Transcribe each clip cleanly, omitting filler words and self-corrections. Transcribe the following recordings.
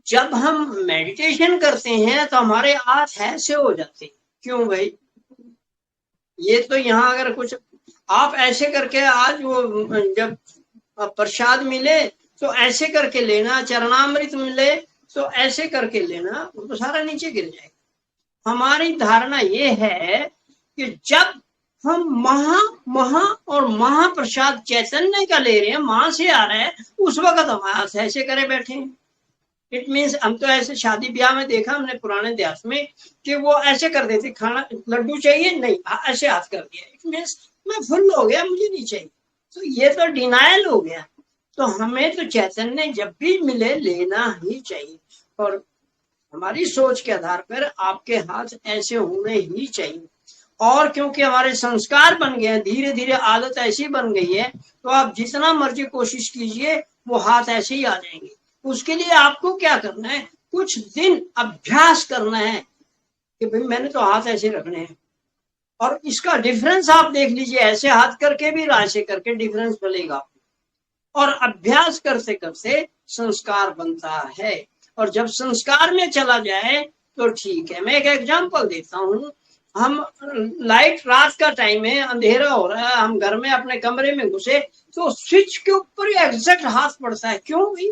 जब हम मेडिटेशन करते हैं तो हमारे हाथ ऐसे हो जाते हैं। क्यों भाई? ये तो यहाँ अगर कुछ आप ऐसे करके आज वो जब प्रसाद मिले तो ऐसे करके लेना, चरणामृत मिले तो ऐसे करके लेना, वो तो सारा नीचे गिर जाएगा। हमारी धारणा ये है कि जब हम महा और महाप्रसाद चैतन्य का ले रहे हैं, मां से आ रहा है, उस वक्त हम ऐसे करे बैठे हैं। इट मीन्स हम तो ऐसे शादी ब्याह में देखा हमने पुराने इतिहास में कि वो ऐसे कर देते, खाना लड्डू चाहिए नहीं, ऐसे हाथ कर दिया। इट मीन्स मैं फुल हो गया, मुझे नहीं चाहिए। तो ये तो डिनायल हो गया। तो हमें तो चैतन्य जब भी मिले लेना ही चाहिए, और हमारी सोच के आधार पर आपके हाथ ऐसे होने ही चाहिए। और क्योंकि हमारे संस्कार बन गए हैं, धीरे धीरे आदत ऐसी बन गई है, तो आप जितना मर्जी कोशिश कीजिए वो हाथ ऐसे ही आ जाएंगे। उसके लिए आपको क्या करना है, कुछ दिन अभ्यास करना है कि भाई मैंने तो हाथ ऐसे रखने हैं, और इसका डिफरेंस आप देख लीजिए, ऐसे हाथ करके भी ऐसे करके डिफरेंस मिलेगा। और अभ्यास करते करते संस्कार बनता है, और जब संस्कार में चला जाए तो ठीक है। मैं एक एग्जांपल देता हूँ। हम लाइट, रात का टाइम है, अंधेरा हो रहा है, हम घर में अपने कमरे में घुसे तो स्विच के ऊपर एग्जैक्ट हाथ पड़ता है। क्यों भाई?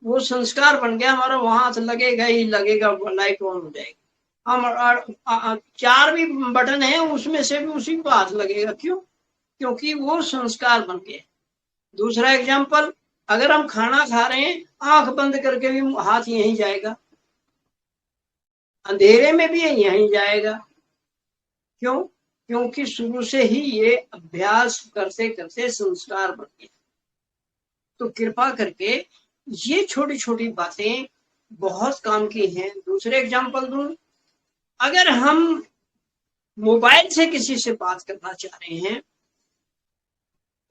वो संस्कार बन गया हमारा, वहां हाथ लगेगा ही लगेगा, लाइट ऑन हो जाएगी। हम 4 भी बटन है, उसमें से भी उसी को हाथ लगेगा। क्यों? क्योंकि वो संस्कार बन गया। दूसरा एग्जाम्पल, अगर हम खाना खा रहे हैं, आंख बंद करके भी हाथ यहीं जाएगा, अंधेरे में भी यहीं जाएगा। क्यों? क्योंकि शुरू से ही ये अभ्यास करते करते संस्कार बन गया। तो कृपा करके ये छोटी छोटी बातें बहुत काम की हैं। दूसरे एग्जाम्पल दूं, अगर हम मोबाइल से किसी से बात करना चाह रहे हैं,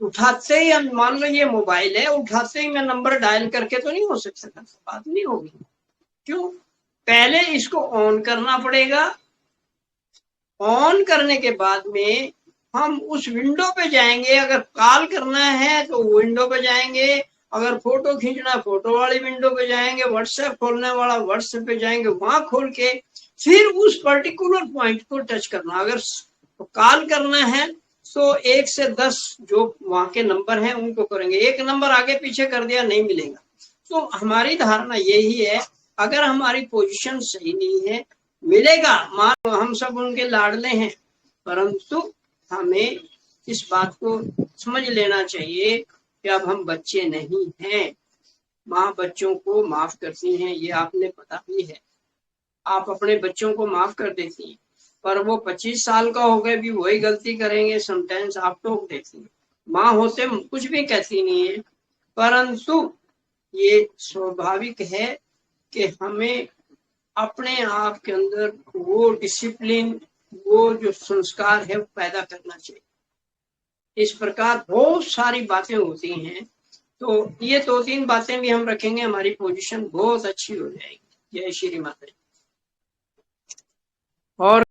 उठाते ही हम, मान लो ये मोबाइल है, उठाते ही मैं नंबर डायल करके तो नहीं हो सकता, बात नहीं होगी। क्यों? पहले इसको ऑन करना पड़ेगा। ऑन करने के बाद में हम उस विंडो पे जाएंगे, अगर कॉल करना है तो विंडो पे जाएंगे, अगर फोटो खींचना फोटो वाली विंडो पे जाएंगे, व्हाट्सएप खोलने वाला व्हाट्सएप पे जाएंगे, वहां खोल के फिर उस पर्टिकुलर पॉइंट को टच करना। अगर कॉल करना है तो 1 से 10 जो वहां के नंबर हैं उनको करेंगे, एक नंबर आगे पीछे कर दिया नहीं मिलेगा। तो हमारी धारणा यही है, अगर हमारी पोजीशन सही नहीं है, मिलेगा, मान हम सब उनके लाडले हैं, परंतु हमें इस बात को समझ लेना चाहिए कि अब हम बच्चे नहीं हैं। माँ बच्चों को माफ करती हैं, ये आपने पता भी है। आप अपने बच्चों को माफ कर देती हैं, पर वो 25 साल का हो गए भी वही गलती करेंगे, समटाइम्स आप टोक देती हैं। माँ होते कुछ भी कहती नहीं है, परंतु ये स्वाभाविक है कि हमें अपने आप के अंदर वो डिसिप्लिन, वो जो संस्कार है वो पैदा करना चाहिए। इस प्रकार बहुत सारी बातें होती हैं। तो ये 2-3 बातें भी हम रखेंगे, हमारी पोजीशन बहुत अच्छी हो जाएगी। जय श्री माता। और